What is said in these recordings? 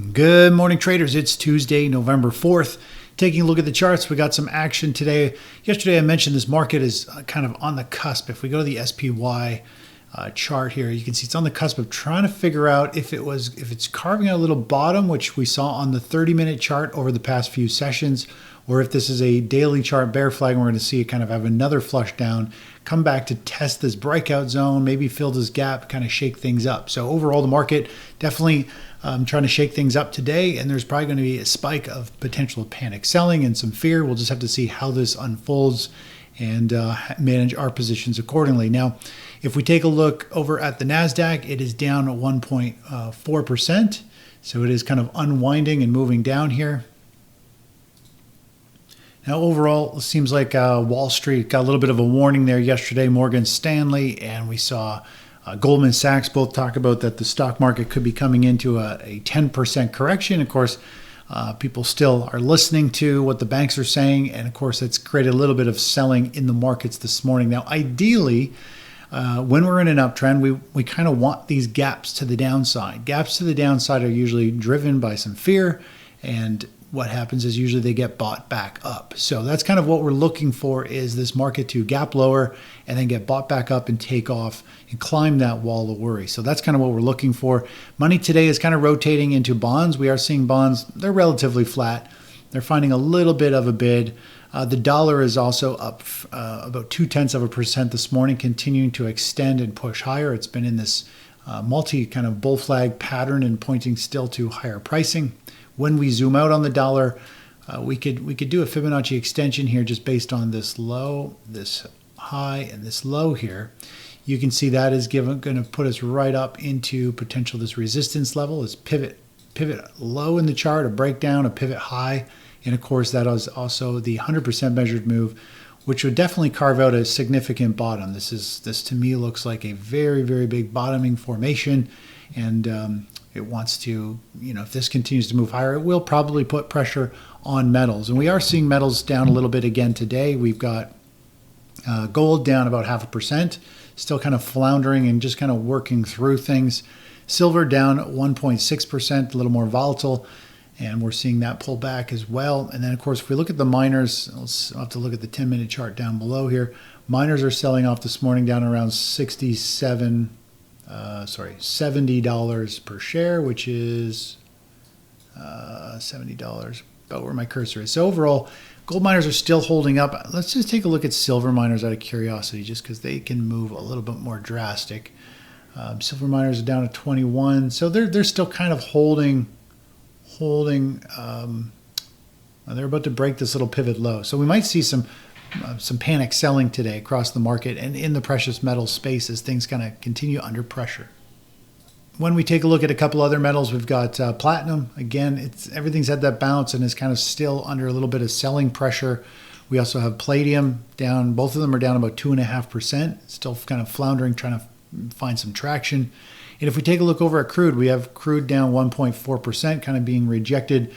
Good morning, traders. It's Tuesday, November 4th. Taking a look at the charts, we got some action today. Yesterday, I mentioned this market is kind of on the cusp. If we go to the SPY chart here, you can see it's on the cusp of trying to figure out if it's carving out a little bottom, which we saw on the 30-minute chart over the past few sessions, or if this is a daily chart bear flag, and we're going to see it kind of have another flush down, come back to test this breakout zone, maybe fill this gap, kind of shake things up. So overall, the market definitely trying to shake things up today, and there's probably going to be a spike of potential panic selling and some fear. We'll just have to see how this unfolds and manage our positions accordingly. Now, if we take a look over at the NASDAQ, it is down 1.4%. So it is kind of unwinding and moving down here. Now, overall, it seems like Wall Street got a little bit of a warning there yesterday. Morgan Stanley, and we saw Goldman Sachs both talk about that the stock market could be coming into a 10% correction. Of course, people still are listening to what the banks are saying, and of course, it's created a little bit of selling in the markets this morning. Now, ideally, when we're in an uptrend, we kind of want these gaps to the downside. Gaps to the downside are usually driven by some fear, and what happens is usually they get bought back up. So that's kind of what we're looking for, is this market to gap lower and then get bought back up and take off and climb that wall of worry. So that's kind of what we're looking for. Money today is kind of rotating into bonds. We are seeing bonds, they're relatively flat. They're finding a little bit of a bid. The dollar is also up about 0.2% this morning, continuing to extend and push higher. It's been in this multi kind of bull flag pattern and pointing still to higher pricing. When we zoom out on the dollar, we could do a Fibonacci extension here just based on this low, this high, and this low here. You can see that is going to put us right up into potential this resistance level, this pivot low in the chart, a breakdown, a pivot high, and of course that is also the 100% measured move, which would definitely carve out a significant bottom. This to me looks like a very, very big bottoming formation, and it wants to, if this continues to move higher, it will probably put pressure on metals. And we are seeing metals down a little bit again today. We've got gold down about 0.5%, still kind of floundering and just kind of working through things. Silver down 1.6%, a little more volatile, and we're seeing that pull back as well. And then, of course, if we look at the miners, I'll have to look at the 10-minute chart down below here. Miners are selling off this morning down around $70 per share, which is $70, about where my cursor is. So overall, gold miners are still holding up. Let's just take a look at silver miners out of curiosity, just because they can move a little bit more drastic. Silver miners are down to 21, so they're still kind of holding. They're about to break this little pivot low, so we might see some panic selling today across the market and in the precious metal space as things kind of continue under pressure. When we take a look at a couple other metals, we've got platinum. Again, everything's had that bounce and is kind of still under a little bit of selling pressure. We also have palladium down. Both of them are down about 2.5%, still kind of floundering, trying to find some traction. And if we take a look over at crude, we have crude down 1.4%, kind of being rejected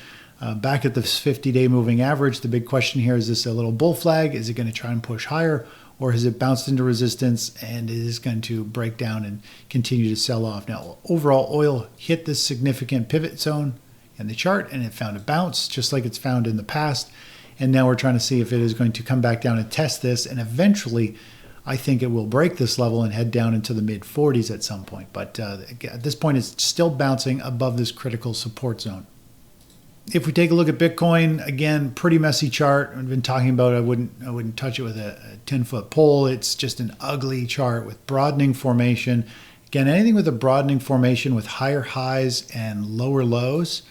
back at the 50-day moving average. The big question here, is this a little bull flag? Is it going to try and push higher, or has it bounced into resistance and it is going to break down and continue to sell off? Now, overall, oil hit this significant pivot zone in the chart, and it found a bounce just like it's found in the past. And now we're trying to see if it is going to come back down and test this, and eventually I think it will break this level and head down into the mid-40s at some point. But at this point, it's still bouncing above this critical support zone. If we take a look at Bitcoin, again, pretty messy chart. I've been talking about I wouldn't touch it with a 10-foot pole. It's just an ugly chart with broadening formation. Again, anything with a broadening formation with higher highs and lower lows,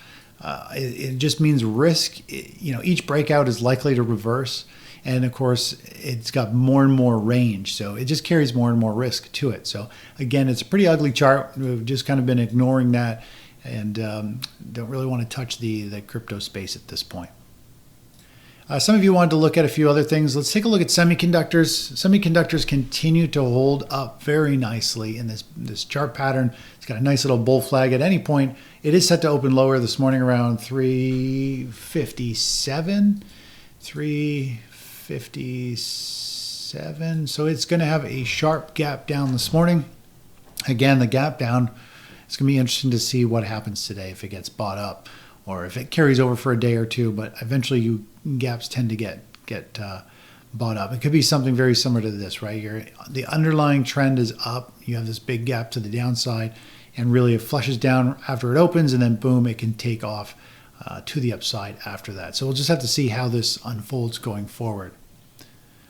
it just means risk. Each breakout is likely to reverse. And of course, it's got more and more range. So it just carries more and more risk to it. So again, it's a pretty ugly chart. We've just kind of been ignoring that, and don't really want to touch the crypto space at this point. Some of you wanted to look at a few other things. Let's take a look at semiconductors. Semiconductors continue to hold up very nicely in this chart pattern. It's got a nice little bull flag. At any point, it is set to open lower this morning around 357. So it's going to have a sharp gap down this morning. Again, the gap down It's going to be interesting to see what happens today, if it gets bought up or if it carries over for a day or two. But eventually, gaps tend to get bought up. It could be something very similar to this, right? The underlying trend is up. You have this big gap to the downside, and really it flushes down after it opens, and then boom, it can take off to the upside after that. So we'll just have to see how this unfolds going forward.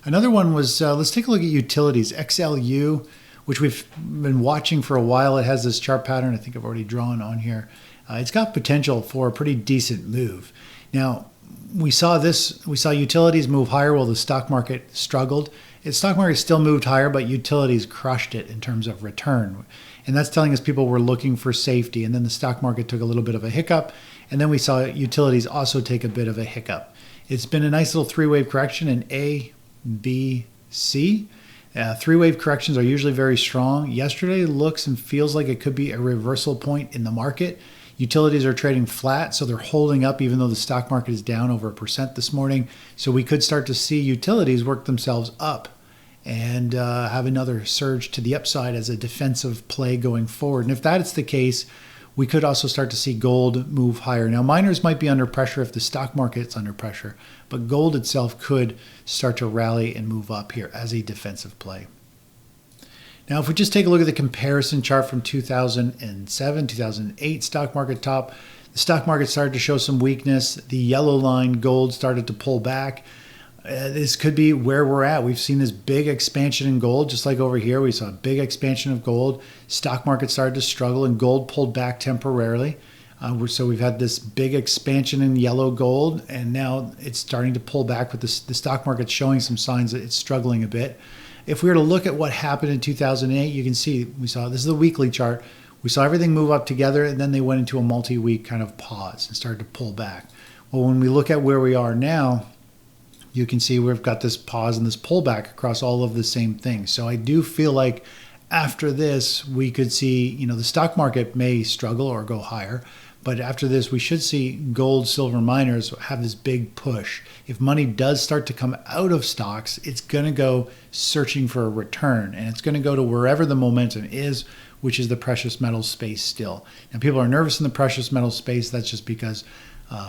Another one was, let's take a look at utilities. XLU, which we've been watching for a while. It has this chart pattern I think I've already drawn on here. It's got potential for a pretty decent move. Now, we saw utilities move higher while the stock market struggled. The stock market still moved higher, but utilities crushed it in terms of return. And that's telling us people were looking for safety. And then the stock market took a little bit of a hiccup. And then we saw utilities also take a bit of a hiccup. It's been a nice little three-wave correction in A, B, C. Three-wave corrections are usually very strong. Yesterday looks and feels like it could be a reversal point in the market. Utilities are trading flat, so they're holding up even though the stock market is down over 1% this morning. So we could start to see utilities work themselves up and have another surge to the upside as a defensive play going forward. And if that is the case, we could also start to see gold move higher. Now, miners might be under pressure if the stock market's under pressure, but gold itself could start to rally and move up here as a defensive play. Now, if we just take a look at the comparison chart from 2007, 2008 stock market top, the stock market started to show some weakness. The yellow line, gold, started to pull back. This could be where we're at. We've seen this big expansion in gold, just like over here. We saw a big expansion of gold. Stock market started to struggle, and gold pulled back temporarily. So we've had this big expansion in yellow gold, and now it's starting to pull back, with the stock market showing some signs that it's struggling a bit. If we were to look at what happened in 2008, you can see this is the weekly chart. We saw everything move up together, and then they went into a multi-week kind of pause and started to pull back. Well, when we look at where we are now, you can see we've got this pause and this pullback across all of the same things. So I do feel like after this, we could see, the stock market may struggle or go higher, but after this, we should see gold, silver miners have this big push. If money does start to come out of stocks, it's going to go searching for a return, and it's going to go to wherever the momentum is, which is the precious metals space still. Now, people are nervous in the precious metals space. That's just because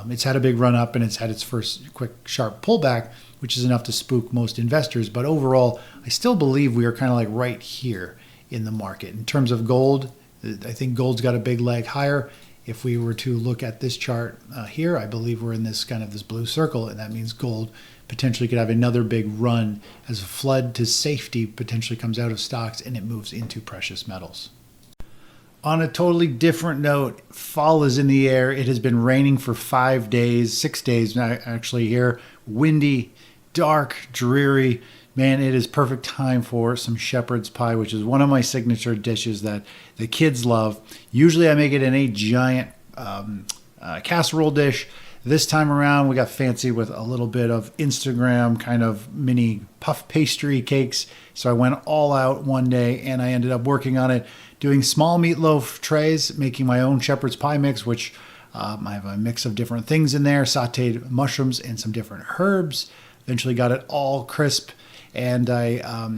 it's had a big run up and it's had its first quick, sharp pullback, which is enough to spook most investors. But overall, I still believe we are kind of like right here in the market. In terms of gold, I think gold's got a big leg higher. If we were to look at this chart here, I believe we're in this blue circle, and that means gold potentially could have another big run as a flood to safety potentially comes out of stocks and it moves into precious metals. On a totally different note, fall is in the air. It has been raining for 5 days, 6 days now actually here. Windy, dark, dreary. Man, it is perfect time for some shepherd's pie, which is one of my signature dishes that the kids love. Usually I make it in a giant casserole dish. This time around, we got fancy with a little bit of Instagram kind of mini puff pastry cakes. So I went all out one day and I ended up working on it, doing small meatloaf trays, making my own shepherd's pie mix, which I have a mix of different things in there, sauteed mushrooms and some different herbs. Eventually got it all crisp. And I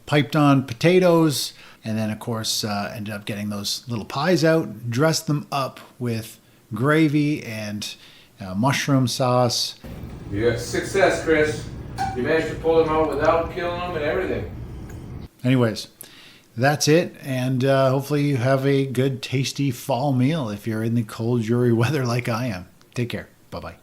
piped on potatoes, and then, of course, ended up getting those little pies out, dressed them up with gravy and mushroom sauce. Yeah, success, Chris. You managed to pull them out without killing them and everything. Anyways, that's it, and hopefully you have a good, tasty fall meal if you're in the cold, dreary weather like I am. Take care. Bye-bye.